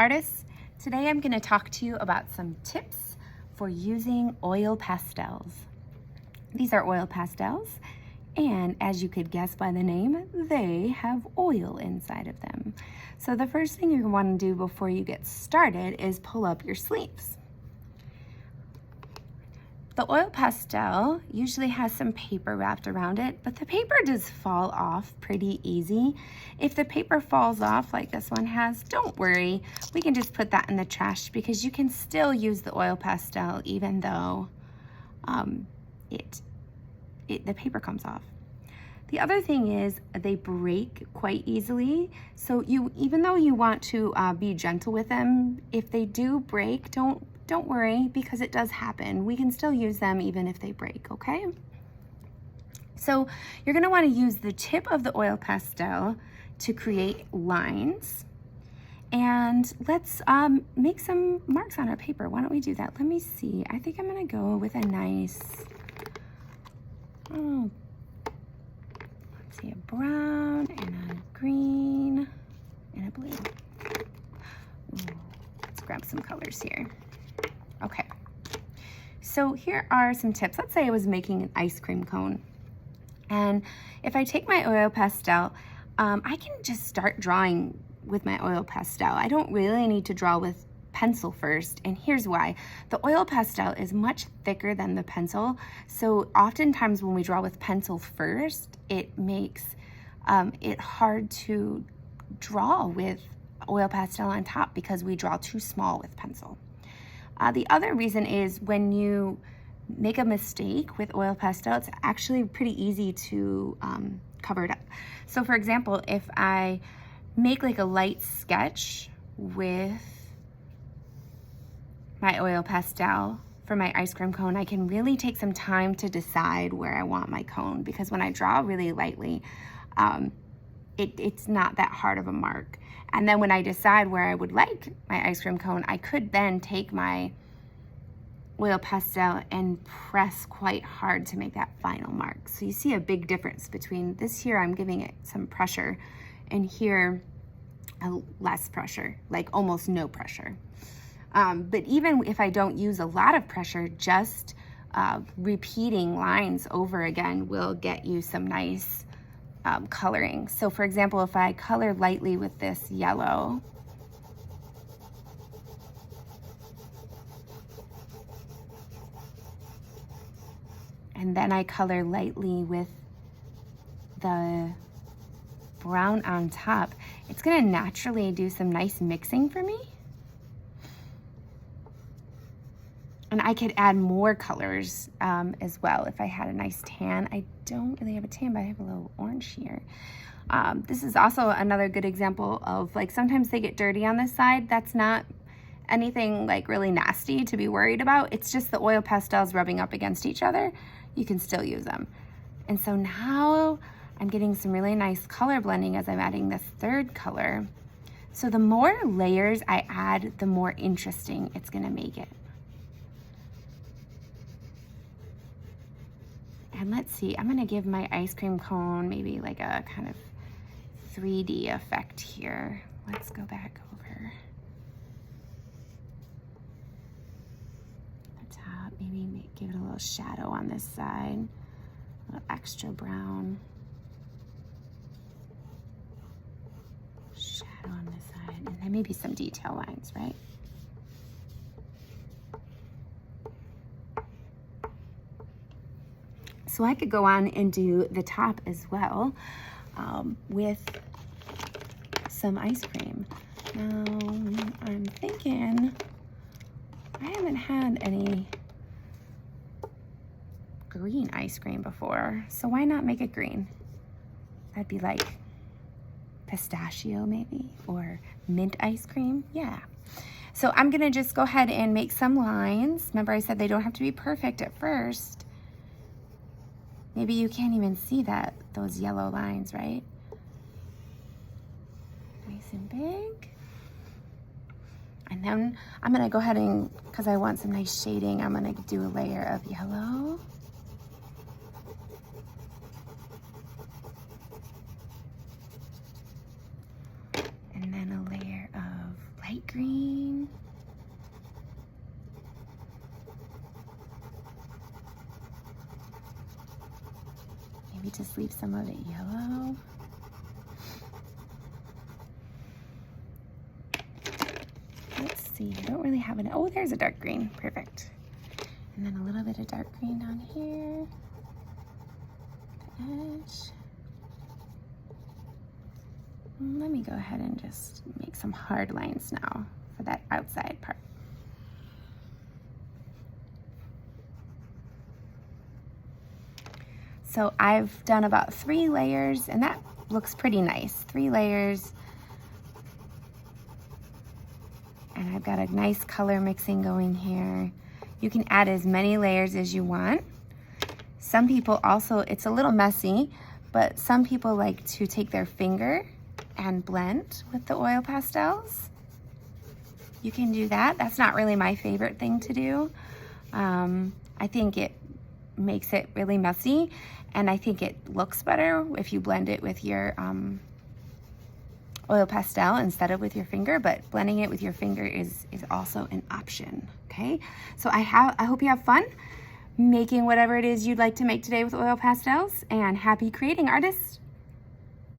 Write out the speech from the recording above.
artists. Today I'm going to talk to you about some tips for using oil pastels. These are oil pastels, and as you could guess by the name, they have oil inside of them. So the first thing you want to do before you get started is pull up your sleeves. The oil pastel usually has some paper wrapped around it, but the paper does fall off pretty easy. If the paper falls off like this one has, don't worry. We can just put that in the trash because you can still use the oil pastel even though the paper comes off. The other thing is they break quite easily. So even though you want to be gentle with them, if they do break, don't worry because it does happen. We can still use them even if they break, okay? So you're gonna wanna use the tip of the oil pastel to create lines. And let's make some marks on our paper. Why don't we do that? Let me see. I think I'm gonna go with a nice, let's see, a brown and a green and a blue. Ooh, let's grab some colors here. Okay, so here are some tips. Let's say I was making an ice cream cone. And if I take my oil pastel, I can just start drawing with my oil pastel. I don't really need to draw with pencil first, and here's why. The oil pastel is much thicker than the pencil, so oftentimes when we draw with pencil first, it makes it hard to draw with oil pastel on top because we draw too small with pencil. The other reason is when you make a mistake with oil pastel, it's actually pretty easy to cover it up. So for example, if I make like a light sketch with my oil pastel for my ice cream cone, I can really take some time to decide where I want my cone, because when I draw really lightly, it's not that hard of a mark. And then when I decide where I would like my ice cream cone, I could then take my oil pastel and press quite hard to make that final mark. So you see a big difference between this here, I'm giving it some pressure, and here, less pressure, like almost no pressure. But even if I don't use a lot of pressure, just repeating lines over again will get you some nice coloring. So for example, if I color lightly with this yellow, and then I color lightly with the brown on top, it's gonna naturally do some nice mixing for me. And I could add more colors as well if I had a nice tan. I don't really have a tan, but I have a little orange here. This is also another good example of, like, sometimes they get dirty on this side. That's not anything like really nasty to be worried about. It's just the oil pastels rubbing up against each other. You can still use them. And so now I'm getting some really nice color blending as I'm adding the third color. So the more layers I add, the more interesting it's gonna make it. And let's see, I'm gonna give my ice cream cone maybe like a kind of 3D effect here. Let's go back over the top, maybe give it a little shadow on this side, a little extra brown. Shadow on this side, and then maybe some detail lines, right? So I could go on and do the top as well with some ice cream. Now, I'm thinking I haven't had any green ice cream before, so why not make it green? That'd be like pistachio maybe, or mint ice cream, yeah. So I'm gonna just go ahead and make some lines. Remember I said they don't have to be perfect at first. Maybe you can't even see those yellow lines, right? Nice and big. And then I'm gonna go ahead and, because I want some nice shading, I'm gonna do a layer of yellow. And then a layer of light green. Maybe just leave some of it yellow. Let's see, I don't really have an, oh, there's a dark green, perfect. And then a little bit of dark green down here, the edge. Let me go ahead and just make some hard lines now for that outside part. So I've done about 3 layers, and that looks pretty nice. 3 layers. And I've got a nice color mixing going here. You can add as many layers as you want. Some people also, it's a little messy, but some people like to take their finger and blend with the oil pastels. You can do that. That's not really my favorite thing to do. I think it makes it really messy, and I think it looks better if you blend it with your oil pastel instead of with your finger, but blending it with your finger is also an option, okay? So I hope you have fun making whatever it is you'd like to make today with oil pastels, and happy creating, artists!